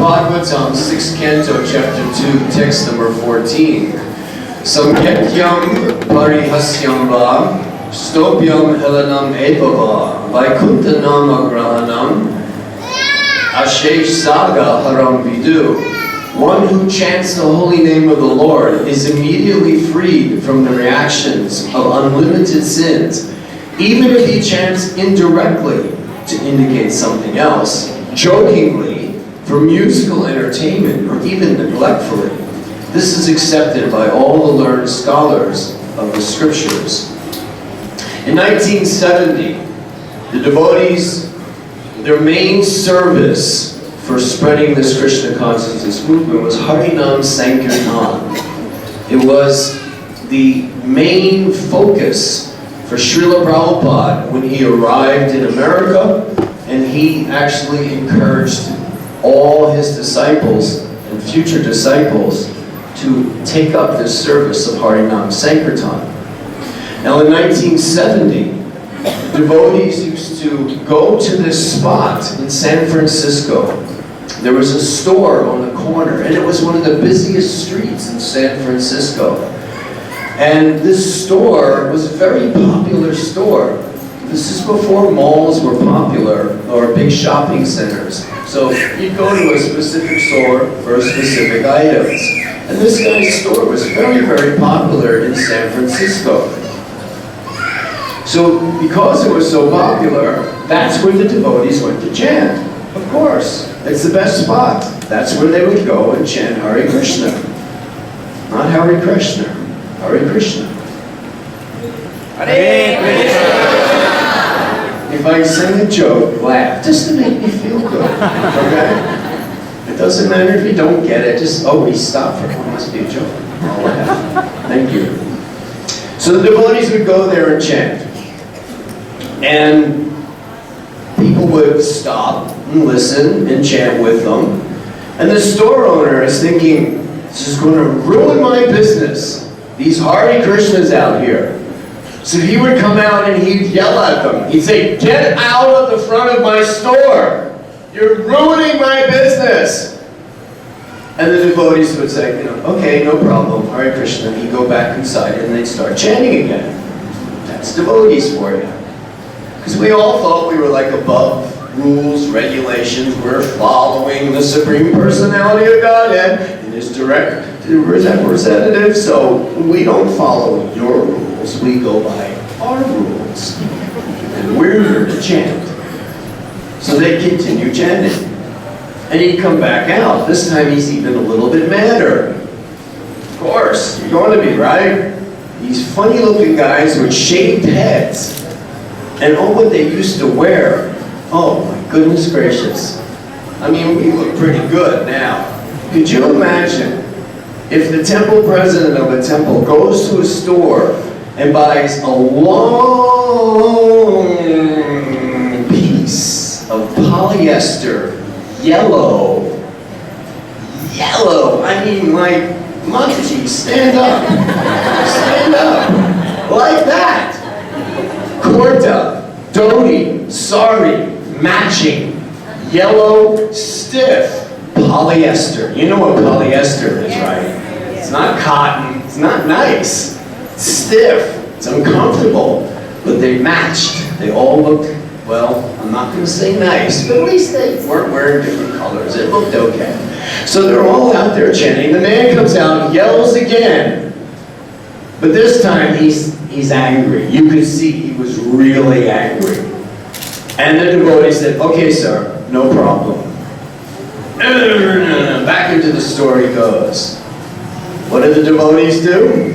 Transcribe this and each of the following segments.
Bhagavatam, 6th canto, chapter 2, text number 14. Samketyam parihasyam va, stopyam helanam epava, vaikuntanam agrahanam, ashesh saga haram vidu. One who chants the holy name of the Lord is immediately freed from the reactions of unlimited sins, even if he chants indirectly to indicate something else, jokingly, for musical entertainment, or even neglectfully. This is accepted by all the learned scholars of the scriptures. In 1970, the devotees, their main service for spreading this Krishna consciousness movement was Harinam Sankirtan. It was the main focus for Srila Prabhupada when he arrived in America, and he actually encouraged all his disciples and future disciples to take up this service of Harinam Sankirtan. Now in 1970, devotees used to go to this spot in San Francisco. There was a store on the corner, and it was one of the busiest streets in San Francisco. And this store was a very popular store. This is before malls were popular, or big shopping centers. So you'd go to a specific store for specific items. And this guy's store was very, very popular in San Francisco. So because it was so popular, that's where the devotees went to chant. Of course, it's the best spot. That's where they would go and chant Hare Krishna. Not Hare Krishna, Hare Krishna. Hare Krishna. If I sing a joke, laugh, just to make me feel good, okay? It doesn't matter if you don't get it, just always stop for it. It must be a joke. I'll laugh. Thank you. So the devotees would go there and chant. And people would stop and listen and chant with them. And the store owner is thinking, this is going to ruin my business. These Hare Krishnas out here. So he would come out and he'd yell at them. He'd say, get out of the front of my store. You're ruining my business. And the devotees would say, okay, no problem, Hare Krishna. He'd go back inside and they'd start chanting again. That's devotees for you. Because we all thought we were like above rules, regulations. We're following the Supreme Personality of Godhead and His direct representative. So we don't follow your rules. We go by our rules. And we're here to chant. So they continue chanting. And he'd come back out. This time he's even a little bit madder. Of course, you're going to be, right? These funny looking guys with shaved heads. And what they used to wear. Oh my goodness gracious. I mean, we look pretty good now. Could you imagine if the temple president of a temple goes to a store and buys a long piece of polyester, yellow, I mean like, Monty, stand up, like that. Kurta, dhoti, sari, matching, yellow, stiff, polyester. You know what polyester is, right? It's not cotton, it's not nice. It's stiff, it's uncomfortable, but they matched. They all looked, well, I'm not going to say nice, but at least they weren't wearing different colors. It looked okay. So they're all out there chanting. The man comes out, yells again. But this time he's angry. You could see he was really angry. And the devotee said, okay, sir, no problem. Back into the story goes. What did the devotees do?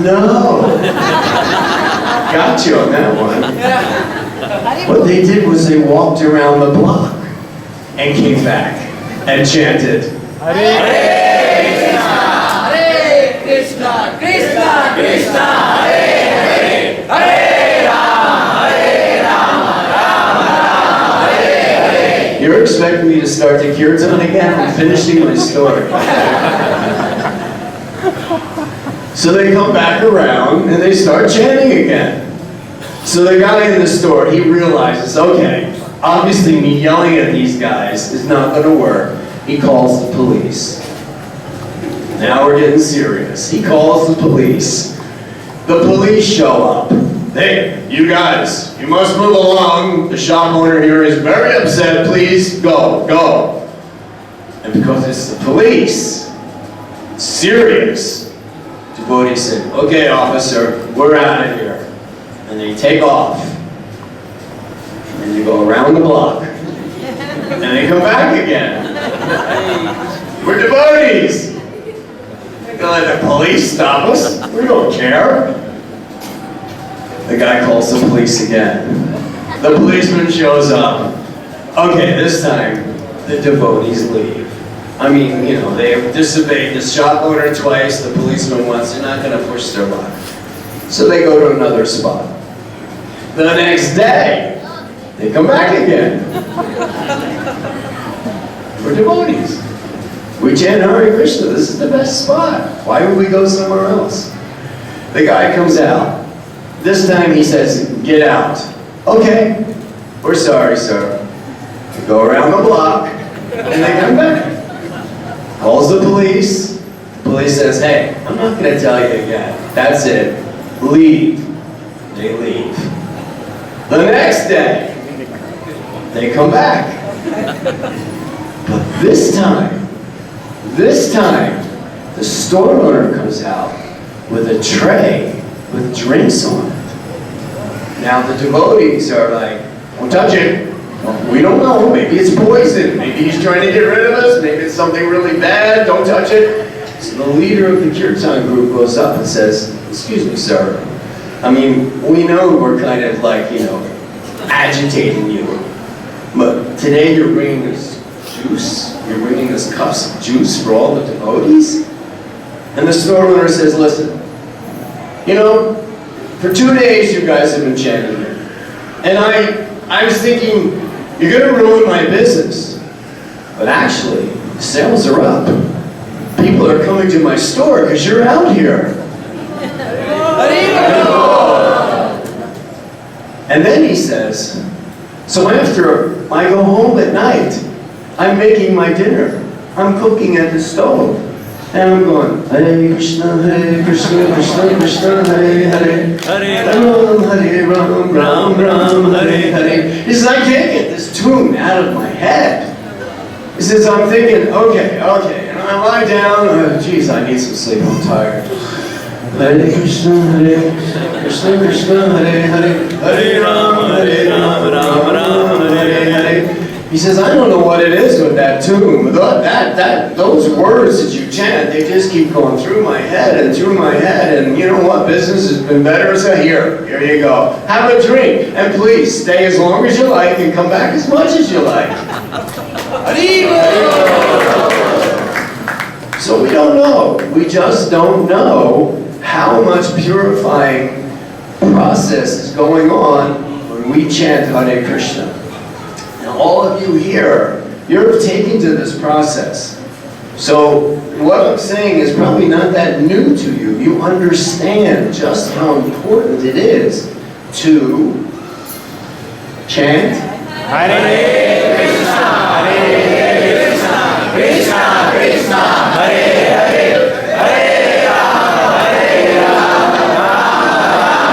No. Got you on that one. What they did was they walked around the block and came back and chanted. Hare Krishna, Krishna Krishna, Hare Hare, Hare Rama, Rama Rama, Hare Hare. You're expecting me to start the Kirtan again? I'm finishing my story. So they come back around and they start chanting again. So the guy in the store, he realizes, okay, Obviously, me yelling at these guys is not going to work. He calls the police. Now we're getting serious. He calls the police. The police show up. Hey, you guys, you must move along. The shop owner here is very upset. Please go, go. And because it's the police, it's serious, devotee said, okay, officer, we're out of here. And they take off. And you go around the block. And they come back again. We're devotees. They're gonna let the police stop us. We don't care. The guy calls the police again. The policeman shows up. Okay, this time, the devotees leave. I mean, you know, they have disobeyed the shop owner twice, the policeman once, they're not gonna push their luck. So they go to another spot. The next day, they come back again. We're devotees. We chant Hare Krishna, this is the best spot. Why would we go somewhere else? The guy comes out. This time he says, get out. Okay, we're sorry, sir. We go around the block, and they come back. Calls the police. The police says, hey, I'm not going to tell you again. That's it. Leave. They leave. The next day, they come back. But this time, the store owner comes out with a tray with drinks on it. Now the devotees are like, don't touch it. We don't know, maybe it's poison, maybe he's trying to get rid of us, maybe it's something really bad, don't touch it. So the leader of the Kirtan group goes up and says, excuse me, sir. I mean, we know we're kind of like, you know, agitating you. But today you're bringing us juice? You're bringing us cups of juice for all the devotees? And the store owner says, listen, you know, for 2 days you guys have been chanting here. And I was thinking, you're going to ruin my business. But actually, sales are up. People are coming to my store because you're out here. And then he says, so after I go home at night, I'm making my dinner. I'm cooking at the stove. And I'm going, Hare Krishna, Krishna Krishna, Hare Hare, Hare Ram, Ram Ram, Hare Hare. He says, I can't get this tune out of my head. He says, I'm thinking, okay, and I lie down, geez, I need some sleep, I'm tired. Hare Krishna, Krishna Krishna, Hare Hare, Hare Ram, Ram Ram, Hare Hare. He says, I don't know what it is with that tune. Those words that you chant, they just keep going through my head and through my head. And you know what? Business has been better. So here you go. Have a drink. And please, stay as long as you like and come back as much as you like. So we don't know. We just don't know how much purifying process is going on when we chant Hare Krishna. Now, all of you here, you're taken to this process. So what I'm saying is probably not that new to you. You understand just how important it is to chant Hare Krishna, Hare Krishna, Krishna Krishna, Hare Hare, Hare Rama, Hare Rama, Rama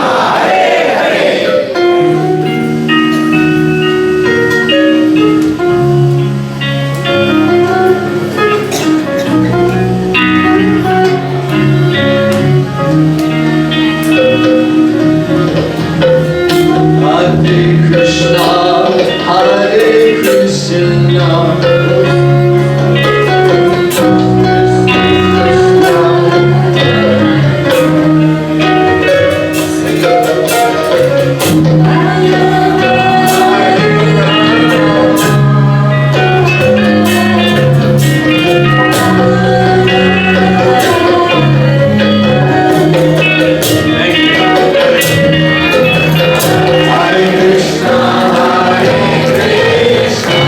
Rama, Hare Hare. Hare Krishna, Hare Krishna. Hare Krishna, Hare Krishna.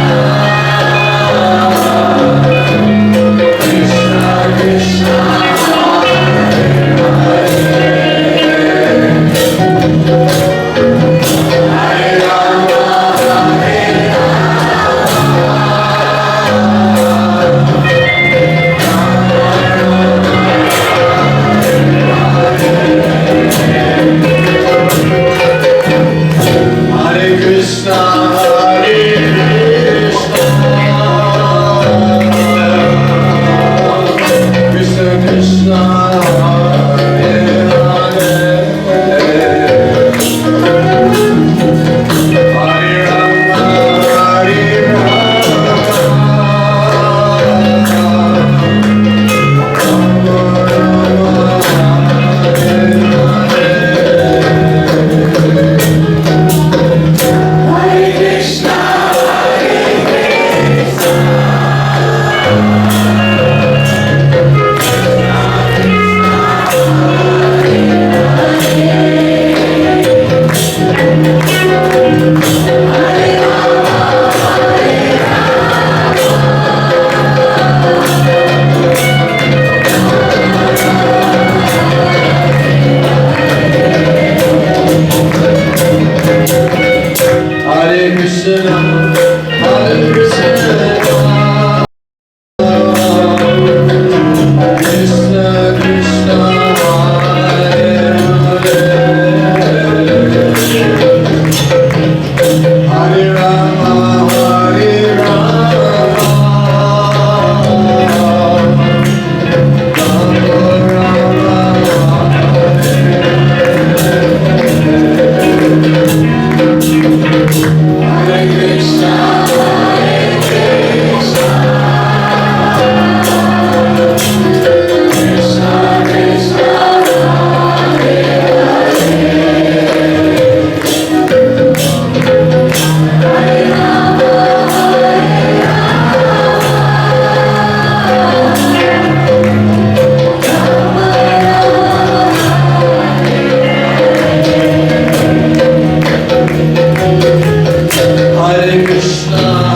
Hare Krishna,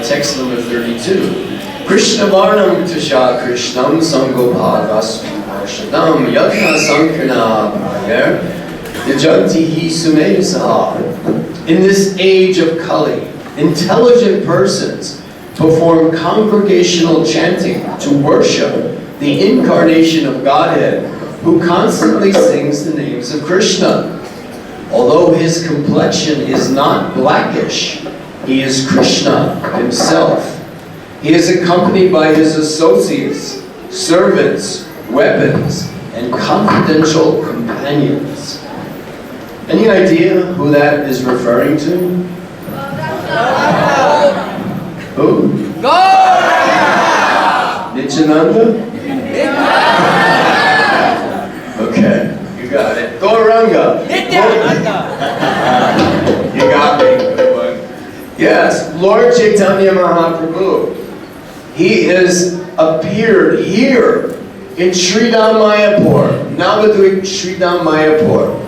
text number 32. Krishna Varnam Tusha Krishnam Sangobhagastri Arshadam Yatna Sankirna Prayer Yajantihi Sumesaha. In this age of Kali, intelligent persons perform congregational chanting to worship the incarnation of Godhead, who constantly sings the names of Krishna. Although his complexion is not blackish, he is Krishna himself. He is accompanied by his associates, servants, weapons, and confidential companions. Any idea who that is referring to? Who? Nityananda? Okay, you got it. Gauranga. You got me. Good one. Yes, Lord Chaitanya Mahaprabhu. He has appeared here in Sridham Mayapur, Navadvip Sridham Mayapur,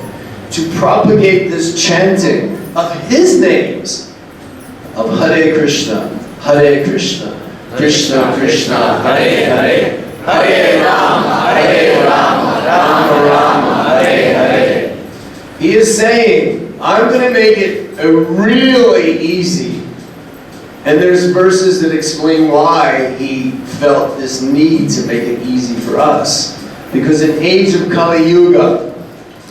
to propagate this chanting of his names of Hare Krishna, Krishna Krishna, Hare Hare, Hare Rama, Rama Rama, Hare Hare. He is saying, I'm going to make it really easy. And there's verses that explain why he felt this need to make it easy for us. Because in age of Kali Yuga,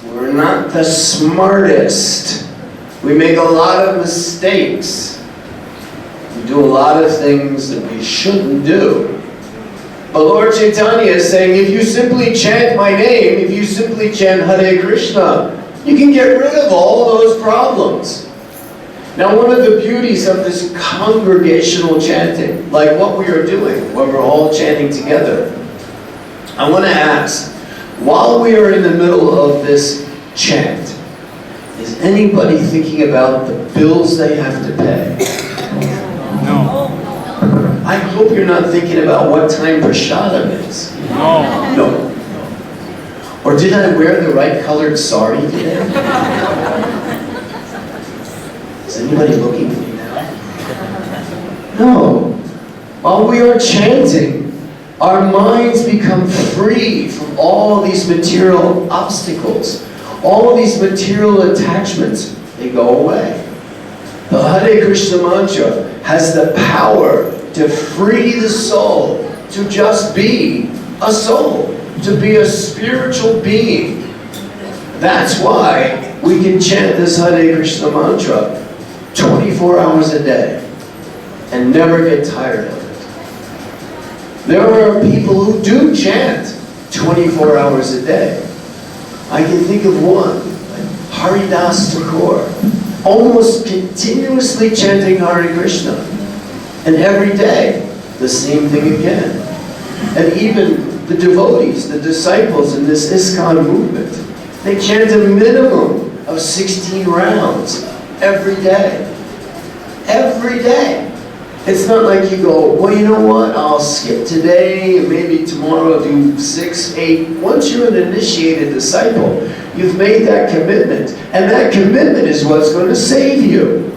we're not the smartest. We make a lot of mistakes. We do a lot of things that we shouldn't do. But Lord Chaitanya is saying, if you simply chant my name, if you simply chant Hare Krishna, you can get rid of all those problems. Now, one of the beauties of this congregational chanting, like what we are doing when we're all chanting together, I want to ask, while we are in the middle of this chant, is anybody thinking about the bills they have to pay? No. I hope you're not thinking about what time prasadam is. No. Or did I wear the right colored sari today? Is anybody looking for me now? No. While we are chanting, our minds become free from all these material obstacles. All these material attachments, they go away. The Hare Krishna mantra has the power to free the soul to just be a soul, to be a spiritual being. That's why we can chant this Hare Krishna mantra 24 hours a day and never get tired of it. There are people who do chant 24 hours a day. I can think of one, like Haridas Thakur, almost continuously chanting Hare Krishna. And every day, the same thing again. And even the devotees, the disciples in this ISKCON movement, they chant a minimum of 16 rounds every day. Every day. It's not like you go, well, you know what, I'll skip today, and maybe tomorrow I'll do 6, 8. Once you're an initiated disciple, you've made that commitment. And that commitment is what's going to save you.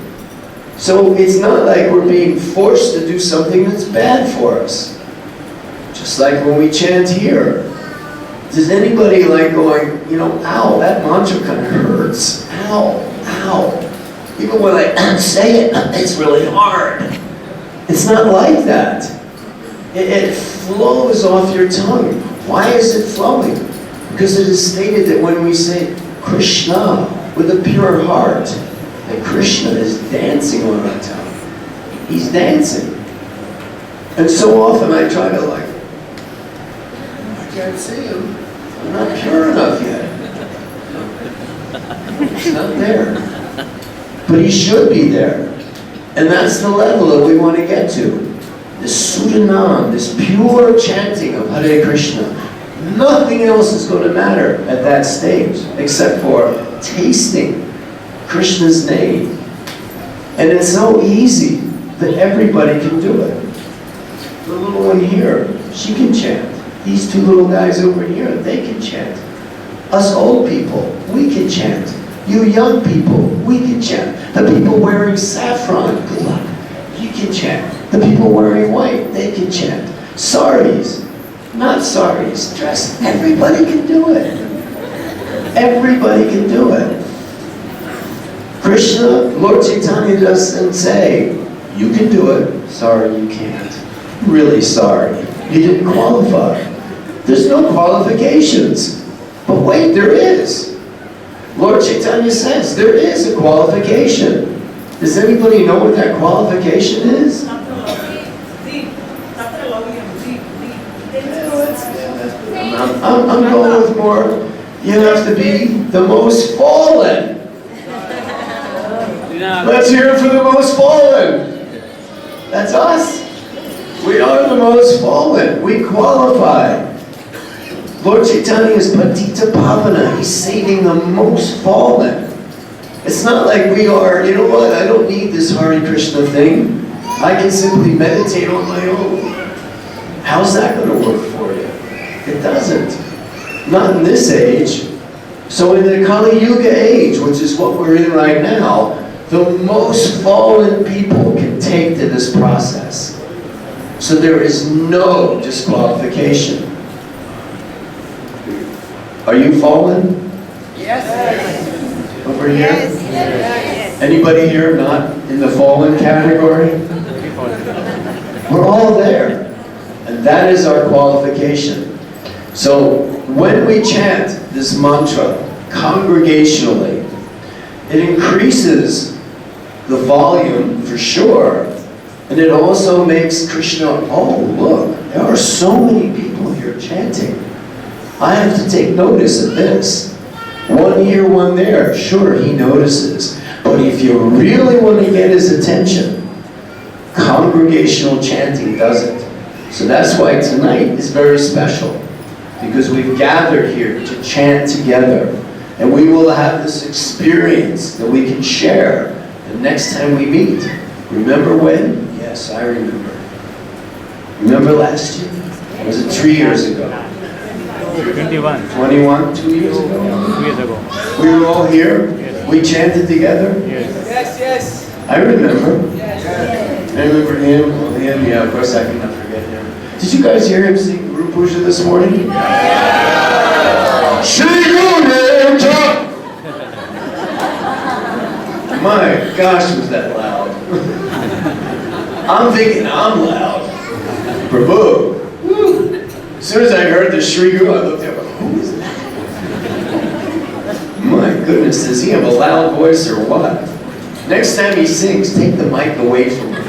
So it's not like we're being forced to do something that's bad for us. Just like when we chant here. Does anybody like going, you know, ow, that mantra kind of hurts. Ow, ow. Even when I say it, it's really hard. It's not like that. It flows off your tongue. Why is it flowing? Because it is stated that when we say Krishna with a pure heart, that Krishna is dancing on our tongue. He's dancing. And so often I try to I can't see him. I'm not pure enough yet. He's not there. But he should be there. And that's the level that we want to get to. This Sudanam, this pure chanting of Hare Krishna. Nothing else is going to matter at that stage except for tasting Krishna's name. And it's so easy that everybody can do it. The little one here, she can chant. These two little guys over here, they can chant. Us old people, we can chant. You young people, we can chant. The people wearing saffron, good luck, you can chant. The people wearing white, they can chant. Saris, not saris, dress. Everybody can do it. Everybody can do it. Krishna, Lord Chaitanya doesn't say, you can do it. Sorry, you can't. Really sorry. You didn't qualify. There's no qualifications. But wait, there is. Lord Chaitanya says there is a qualification. Does anybody know what that qualification is? I'm going with more. You have to be the most fallen. Let's hear it for the most fallen. That's us. We are the most fallen. We qualify. Lord Chaitanya is Patita Pavana. He's saving the most fallen. It's not like we are, you know what, I don't need this Hare Krishna thing. I can simply meditate on my own. How's that going to work for you? It doesn't. Not in this age. So in the Kali Yuga age, which is what we're in right now, the most fallen people can take to this process. So there is no disqualification. Are you fallen? Yes. Over here? Yes. Anybody here not in the fallen category? We're all there. And that is our qualification. So when we chant this mantra congregationally, it increases the volume for sure. And it also makes Krishna, oh look, there are so many people here chanting. I have to take notice of this. One here, one there. Sure, he notices. But if you really want to get his attention, congregational chanting does it. So that's why tonight is very special. Because we've gathered here to chant together. And we will have this experience that we can share the next time we meet. Remember when? Yes, I remember. Remember last year? Or was it 3 years ago? 21. 21? 2 years ago? 2 years ago. We were all here? Yes. We chanted together? Yes. I remember. I remember him, yeah, of course I cannot forget him. Did you guys hear him sing Guru Puja this morning? Shri Guru Dev. My gosh, was that loud. I'm thinking I'm loud. Prabhu. Woo. As soon as I heard the Shri Guru, I looked up, who is that? My goodness, does he have a loud voice or what? Next time he sings, take the mic away from him.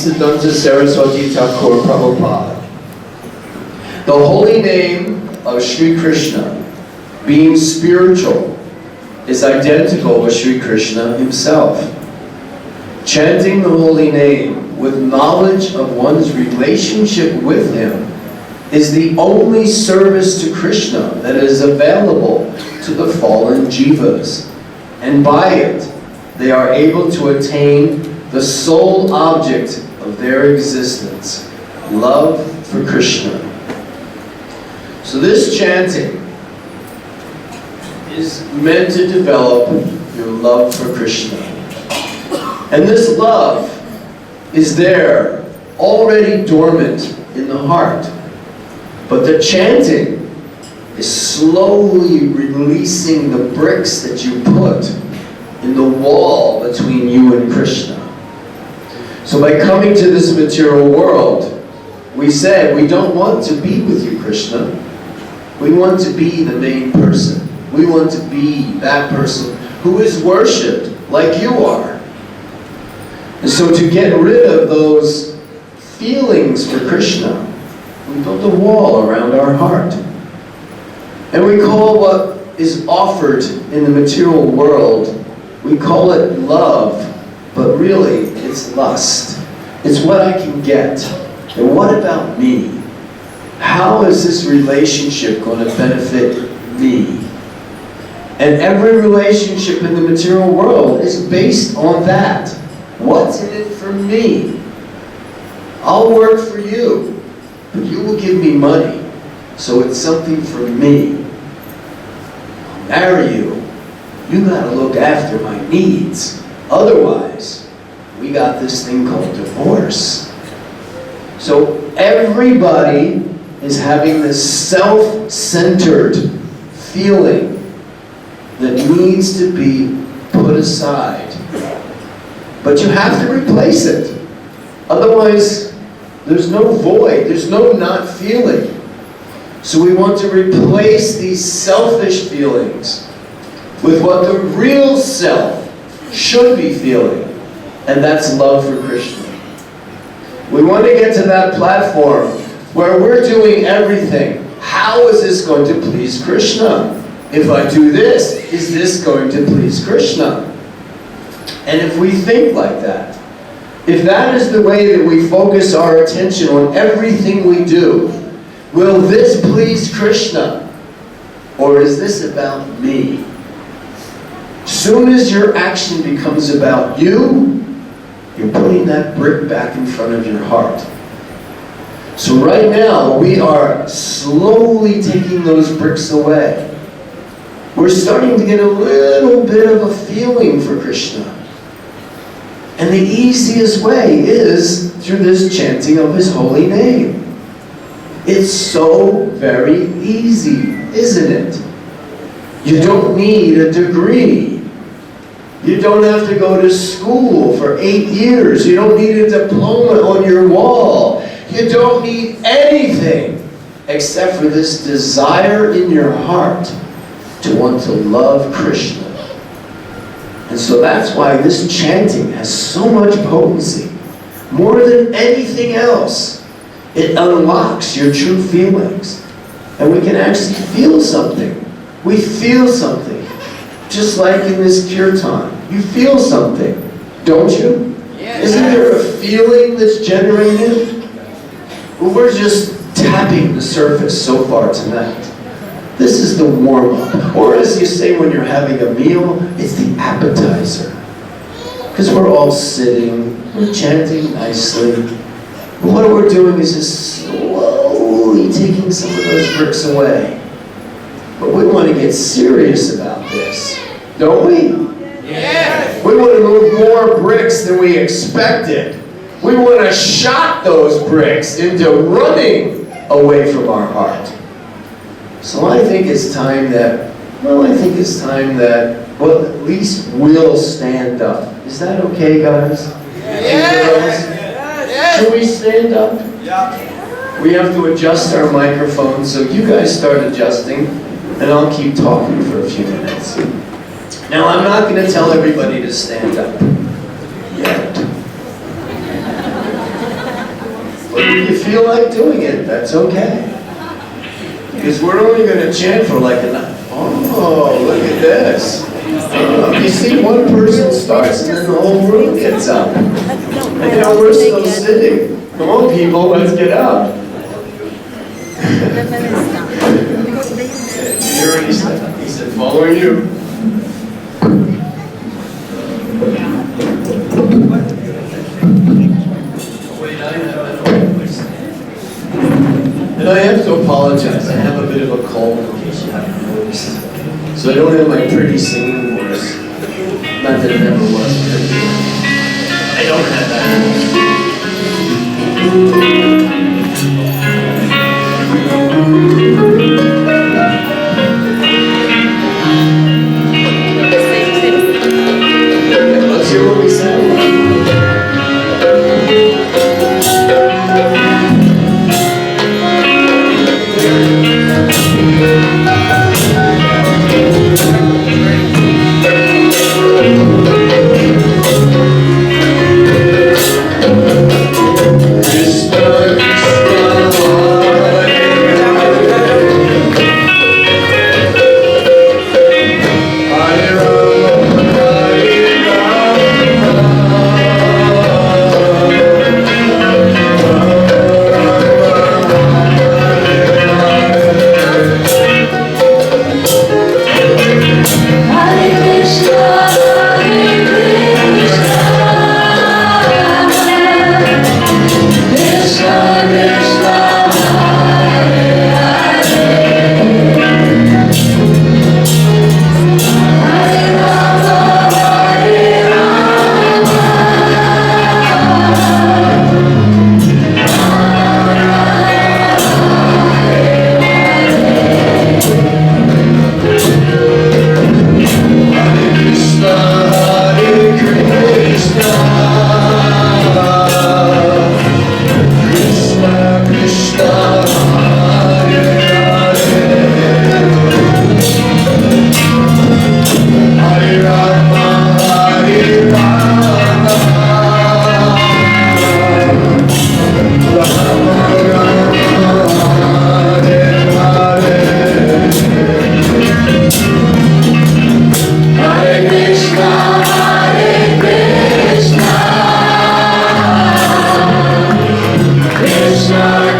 Bhaktisiddhanta Saraswati Thakur Prabhupada. The holy name of Sri Krishna, being spiritual, is identical with Sri Krishna himself. Chanting the holy name with knowledge of one's relationship with him is the only service to Krishna that is available to the fallen jivas. And by it, they are able to attain the sole object of their existence, love for Krishna. So this chanting is meant to develop your love for Krishna. And this love is there, already dormant in the heart. But the chanting is slowly releasing the bricks that you put in the wall between you and Krishna. So by coming to this material world, we said we don't want to be with you, Krishna. We want to be the main person. We want to be that person who is worshipped like you are. And so to get rid of those feelings for Krishna, we built a wall around our heart. And we call what is offered in the material world, we call it love, but really it's lust. It's what I can get. And what about me? How is this relationship going to benefit me? And every relationship in the material world is based on that. What's in it for me? I'll work for you, but you will give me money, so it's something for me. I'll marry you. You gotta look after my needs. Otherwise, we got this thing called divorce. So everybody is having this self-centered feeling that needs to be put aside. But you have to replace it. Otherwise, there's no void, there's no not feeling. So we want to replace these selfish feelings with what the real self should be feeling, and that's love for Krishna. We want to get to that platform where we're doing everything. How is this going to please Krishna? If I do this, is this going to please Krishna? And if we think like that, if that is the way that we focus our attention on everything we do, will this please Krishna? Or is this about me? Soon as your action becomes about you, you're putting that brick back in front of your heart. So right now, we are slowly taking those bricks away. We're starting to get a little bit of a feeling for Krishna. And the easiest way is through this chanting of His holy name. It's so very easy, isn't it? You don't need a degree. You don't have to go to school for 8 years. You don't need a diploma on your wall. You don't need anything except for this desire in your heart to want to love Krishna. And so that's why this chanting has so much potency. More than anything else, it unlocks your true feelings. And we can actually feel something. We feel something. Just like in this Kirtan. You feel something, don't you? Yes. Isn't there a feeling that's generated? Well, we're just tapping the surface so far tonight. This is the warm-up. Or as you say when you're having a meal, it's the appetizer. Because we're all sitting, we're chanting nicely. But what we're doing is just slowly taking some of those bricks away. But we want to get serious about this, don't we? Yes. We want to move more bricks than we expected. We want to shock those bricks into running away from our heart. So I think it's time that, well, at least we'll stand up. Is that okay, guys? Yes. Yes. Should we stand up? Yeah. We have to adjust our microphones, so you guys start adjusting, and I'll keep talking for a few minutes. Now, I'm not going to tell everybody to stand up yet. But if you feel like doing it, that's okay. Because we're only going to chant for like oh, look at this. You see, one person starts and then the whole room gets up. And you know, we're still sitting. Come on, people, let's get up. He already said, he said, following you. And I have to apologize. I have a bit of a cold, in case you haven't noticed. So I don't have my pretty singing voice. Not that it ever was pretty. I don't have that. Let's hear what we said.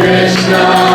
Krishna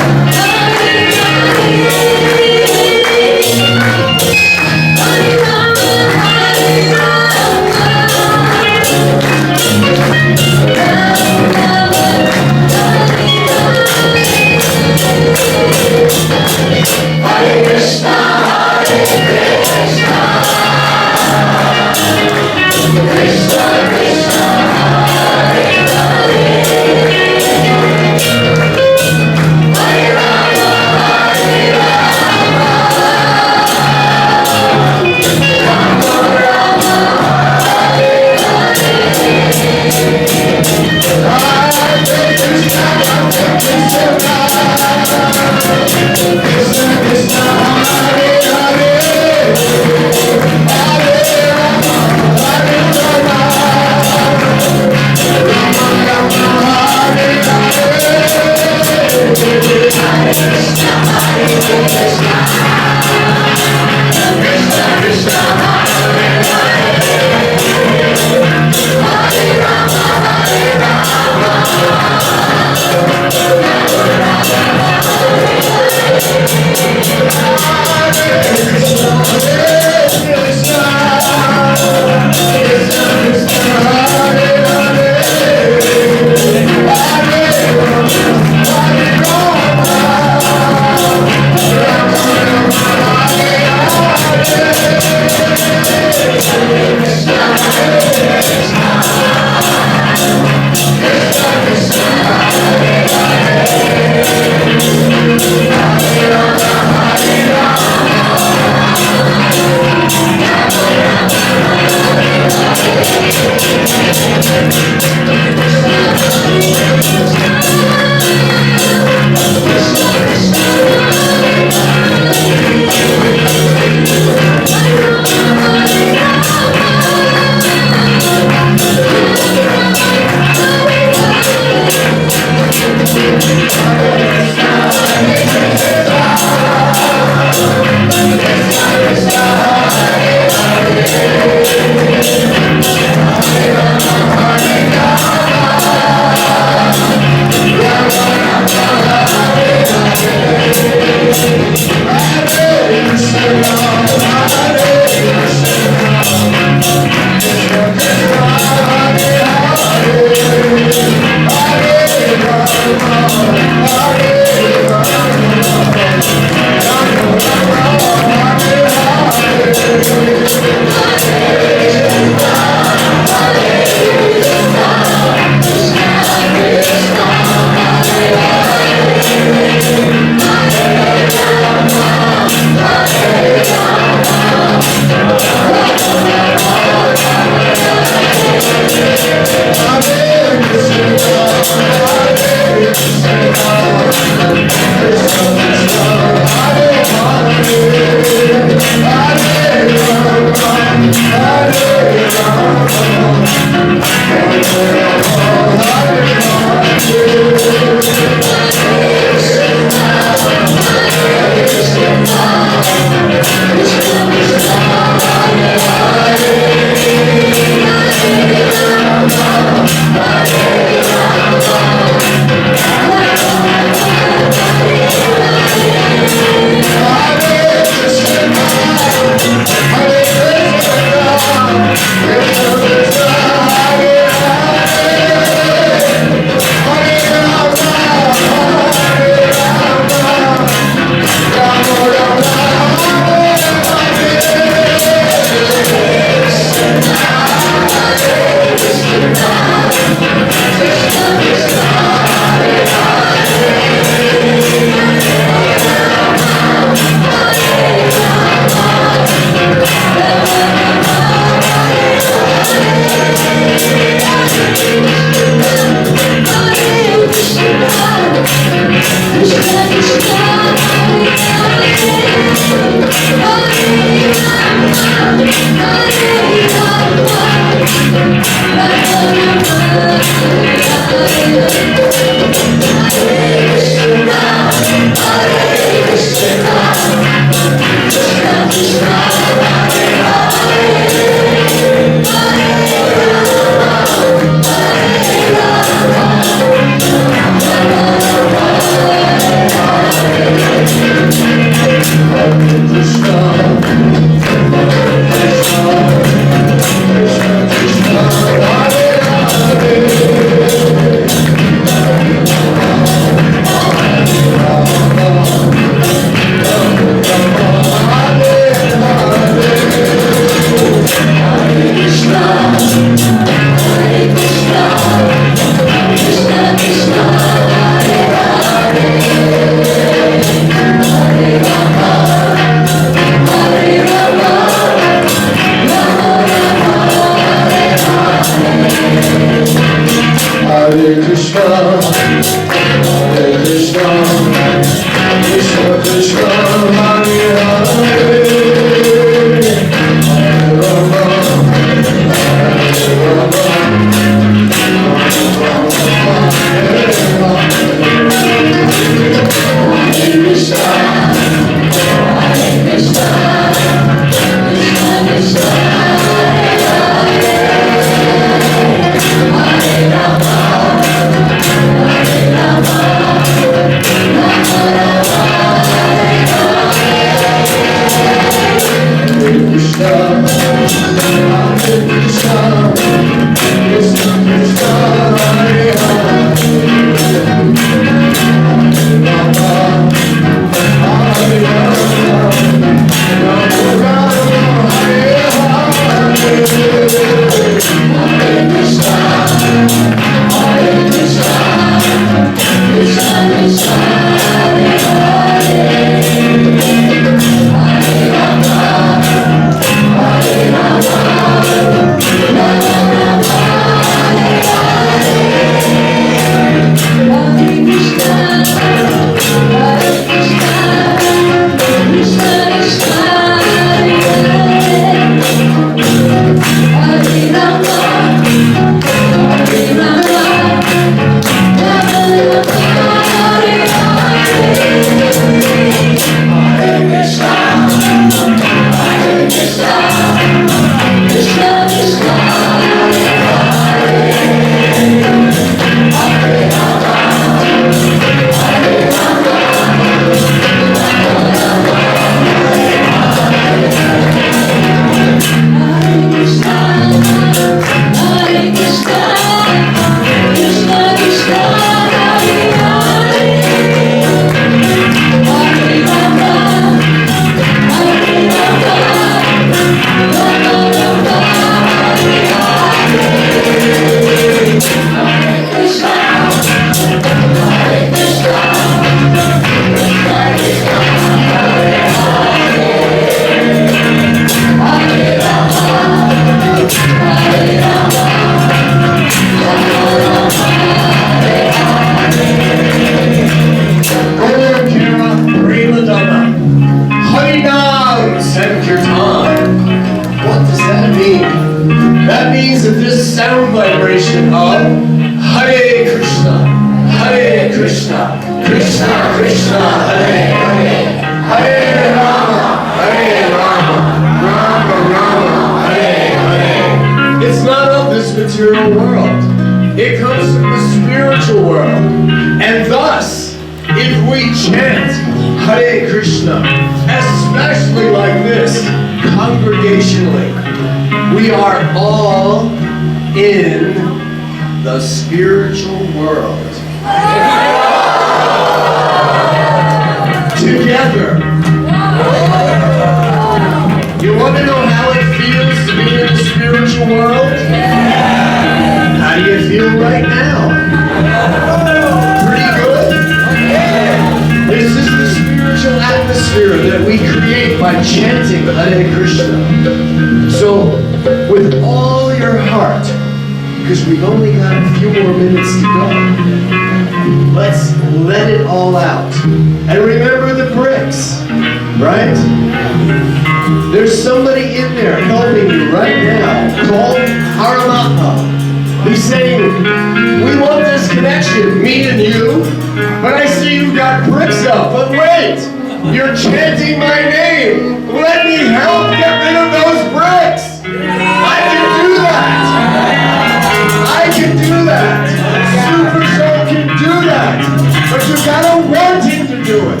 But you gotta want him to do it.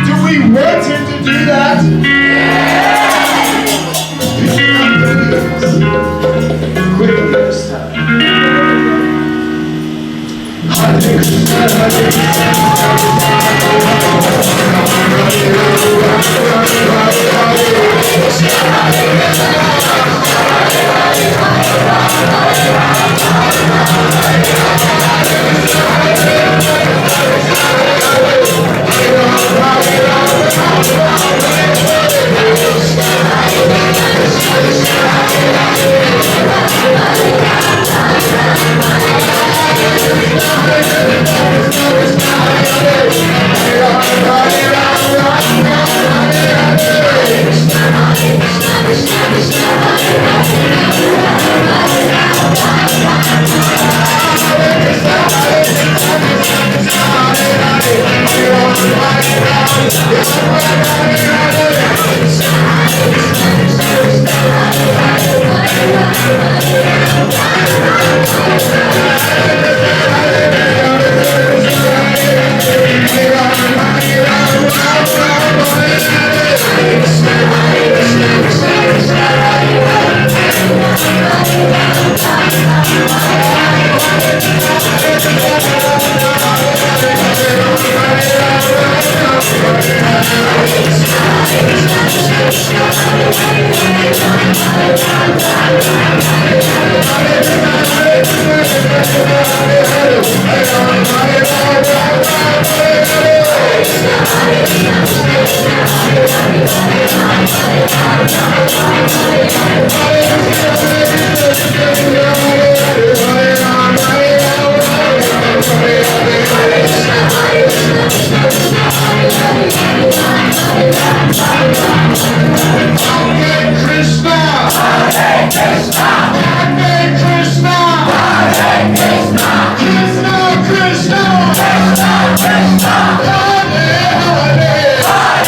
To we want him to do that? Quickly this time. Hare Krishna, Hare Krishna, Krishna, Krishna, Hare Hare,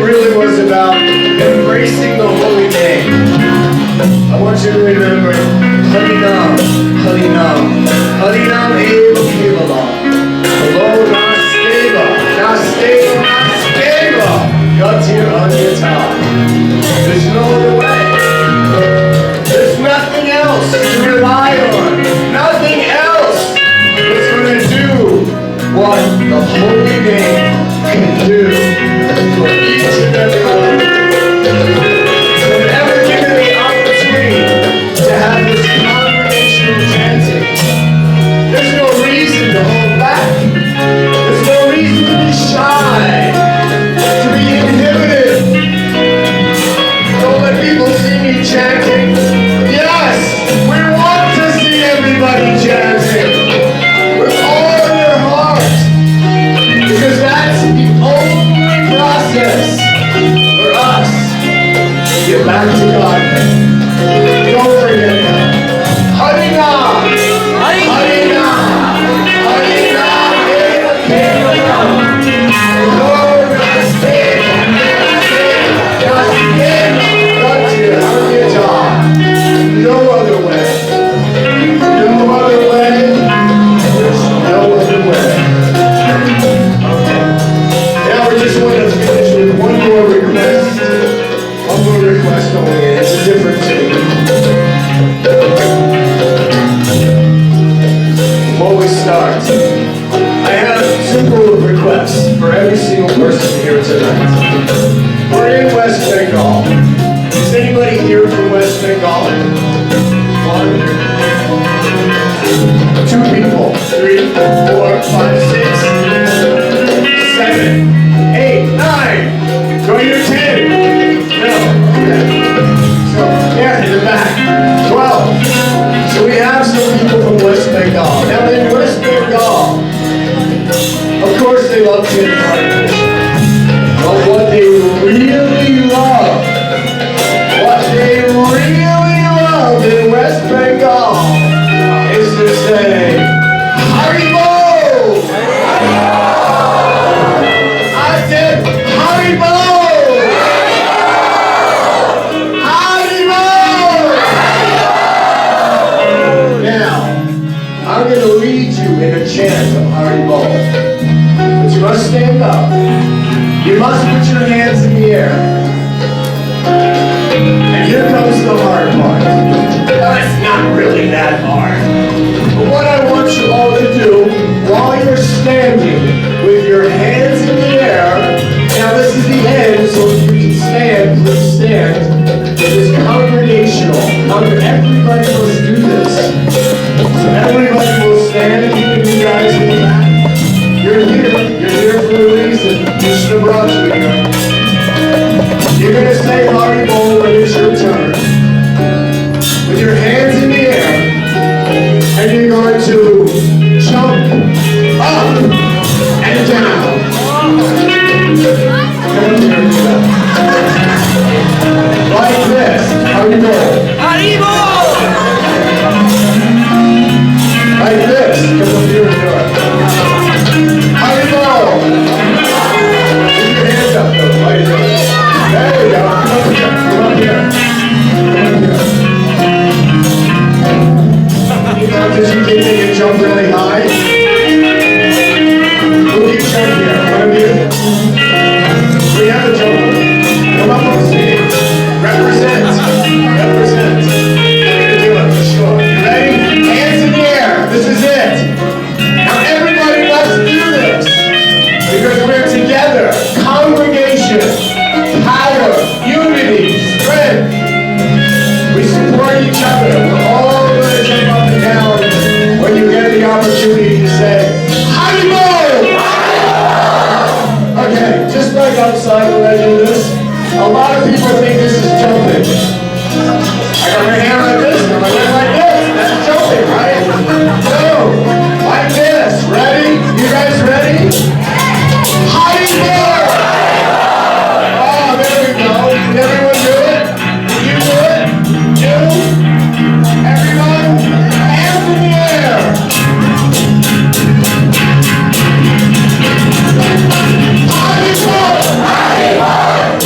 really was about embracing the holy name. I want you to remember Harinam, Harinam, Harinam Eva Kevala. Hello, Nasteva, Nasteva, Nasteva. Gatir Anyata. There's no other way. There's nothing else to rely on. Nothing else that's going to do what the holy name can do for each and every one. So whenever given the opportunity to have this congregational chanting, there's no reason to hold back. There's no reason to be shy, to be inhibited. Don't let people see me chanting. Yes, we want to see everybody chanting with all of their heart, because that's the only process for us to get back to God. Don't forget that. Harinam, Harinam, Harinam, Eva Kevala. Lord, Nasteva, no other way. No other way. There's no other way. Now we just want to finish with one more request. One more request only, and it's a different tune. Before we start, I have simple requests for every single person here tonight. We're in West Bengal. Is anybody here from West Bengal? 1, 2 people, 3, 4, 5, 6, 7, 8, 9. Go to your 10. No. Okay. So, yeah, in the back. 12. So we have some people from West Bengal. Now in West Bengal, of course they love Kirtan. But what they really love, in West Bengal is to say, Haribo! I said, Haribo! Haribo! Now, I'm going to lead you in a chant of Haribo. But you must stand up. You must put your hands in the air. And here comes the hard part. Now, it's not really that hard. But what I want you all to do while you're standing with your hands in the air, now this is the end, so if you can stand, please stand. It is congregational. Everybody must do this. So everybody will stand, even you guys in the back. You're here for a reason. Krishna brought you here. You're going to say Haribo when it's your turn. With your hands in the air. And you're going to jump up and down. Come here, like this. Haribo. Haribo! Like this. Come up here and do it. Haribo! Keep your hands up though. Like this. There we go. Come up here. Come up here. Come up here. You know, just you can make it jump really high. Who can jump here? One of you? We have a jumper. Come up on stage. Represent. Represent. You're going to do it for sure. You ready? Hands in the air. This is it. Now everybody must do this. Because we're together. Congregation. Power, unity, strength. We support each other. We're all going to jump up and down when you get the opportunity to say, Haribo! Okay, just like outside when I do this, a lot of people think this is jumping. I got my hand like this, and my leg like this. That's jumping, right? No, like this. Ready? You guys ready? Haribo! Did everyone do it? Did you do it? You? Everyone? Hands in the air! Haribo! Haribo!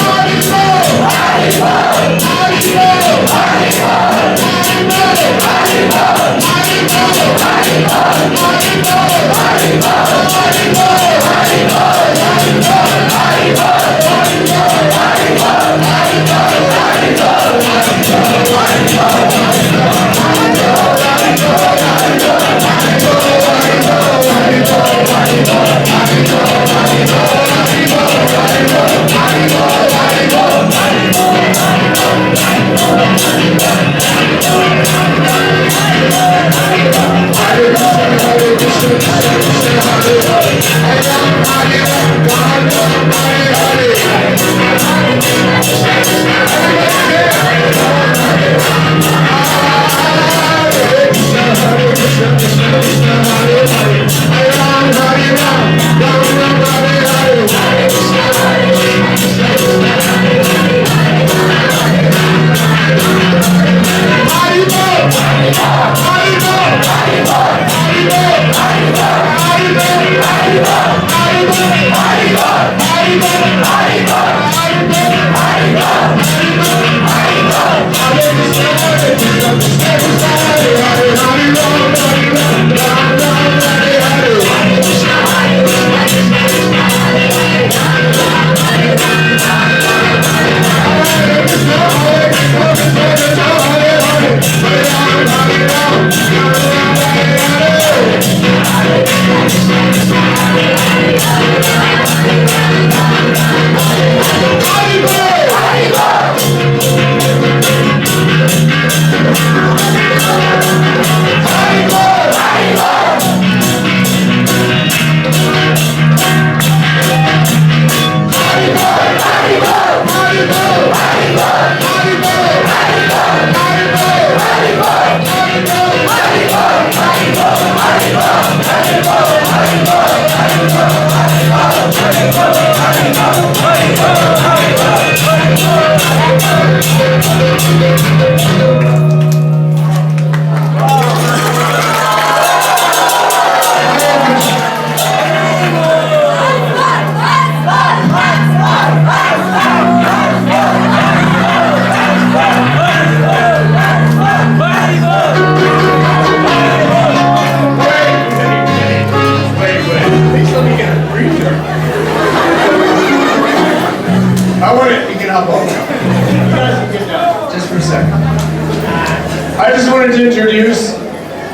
I just wanted to introduce,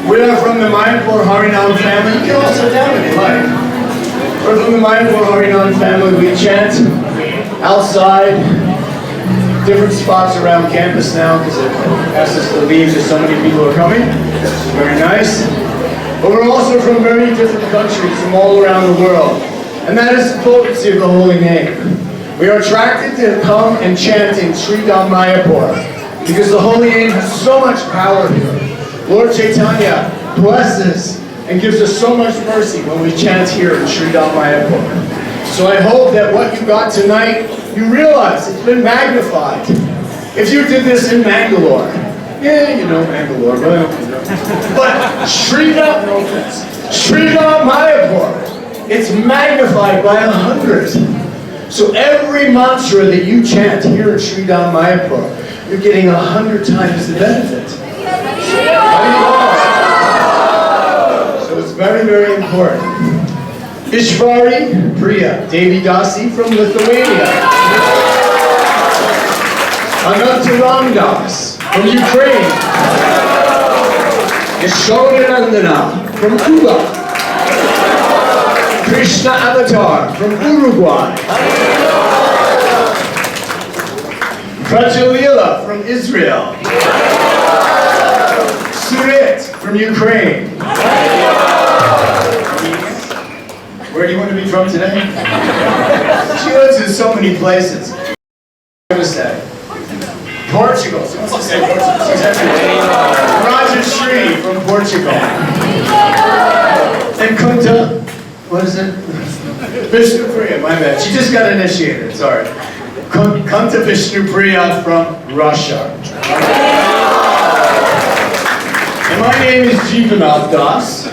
we are from the Mayapur Harinam family. You can all sit down if you like. We're from the Mayapur Harinam family. We chant outside, different spots around campus now because it asked us to leave because so many people are coming. It's very nice. But we're also from very different countries from all around the world. And that is the potency of the holy name. We are attracted to come and chant in Sri Mayapur because the holy name has so much power here. Lord Chaitanya blesses and gives us so much mercy when we chant here in Sri Mayapur. So I hope that what you got tonight, you realize it's been magnified. If you did this in Mangalore, yeah, you know Mangalore, but Sri Mayapur, it's magnified by 100. So every mantra that you chant here in Sri Mayapur, you're getting 100 times the benefit. So it's very, very important. Ishvari Priya Devi Dasi from Lithuania. Anantaram Das from Ukraine. Yashodanandana from Cuba. Krishna Avatar from Uruguay. Prajalila from Israel. Surit from Ukraine. Where do you want to be from today? She lives in so many places. What is that? Portugal. She wants to say Portugal. She's everywhere. Rajashri from Portugal. And Kunta, what is it? Vishnu Priya, my bad. She just got initiated, sorry. Kunta Vishnu Priya from Russia. And my name is Jeevanath Das.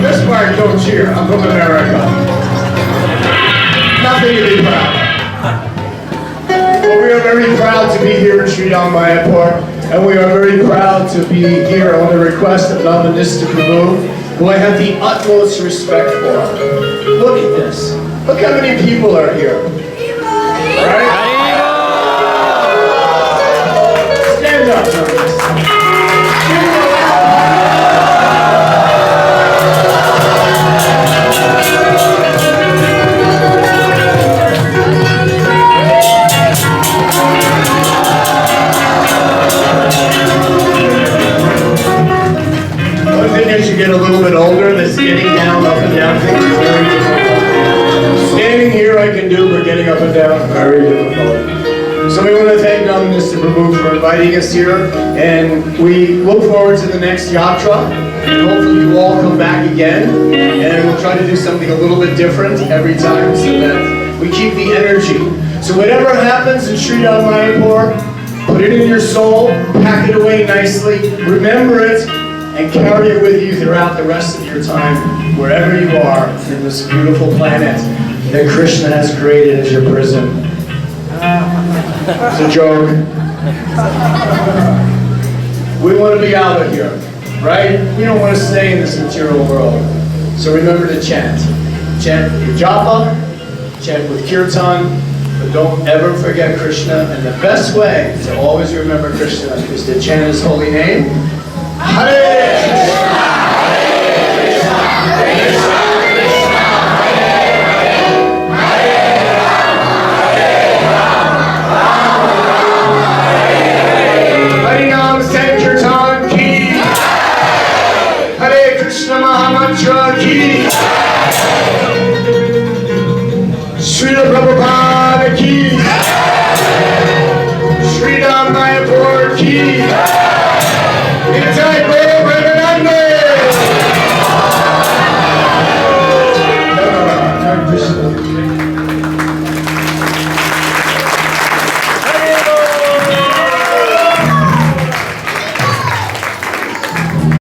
This part, don't cheer. I'm from America. Nothing to be proud of. in Sridham Mayapur, and we are very proud to be here on the request of Namanista Prabhu, who I have the utmost respect for. Look at this. Look how many people are here. Right? Stand up, Namanista. As you get a little bit older, this getting down, up and down thing is very difficult. Standing here I can do, but getting up and down, very difficult. So we want to thank Mr. Prabhu for inviting us here, and we look forward to the next yatra, and hopefully you all come back again, and we'll try to do something a little bit different every time so that we keep the energy. So whatever happens in Sridham Mayapur, put it in your soul, pack it away nicely, remember it, and carry it with you throughout the rest of your time, wherever you are in this beautiful planet that Krishna has created as your prison. It's a joke. We want to be out of here, right? We don't want to stay in this material world. So remember to chant. Chant your japa, chant with Kirtan, but don't ever forget Krishna. And the best way to always remember Krishna is to chant his holy name. Hare Krishna!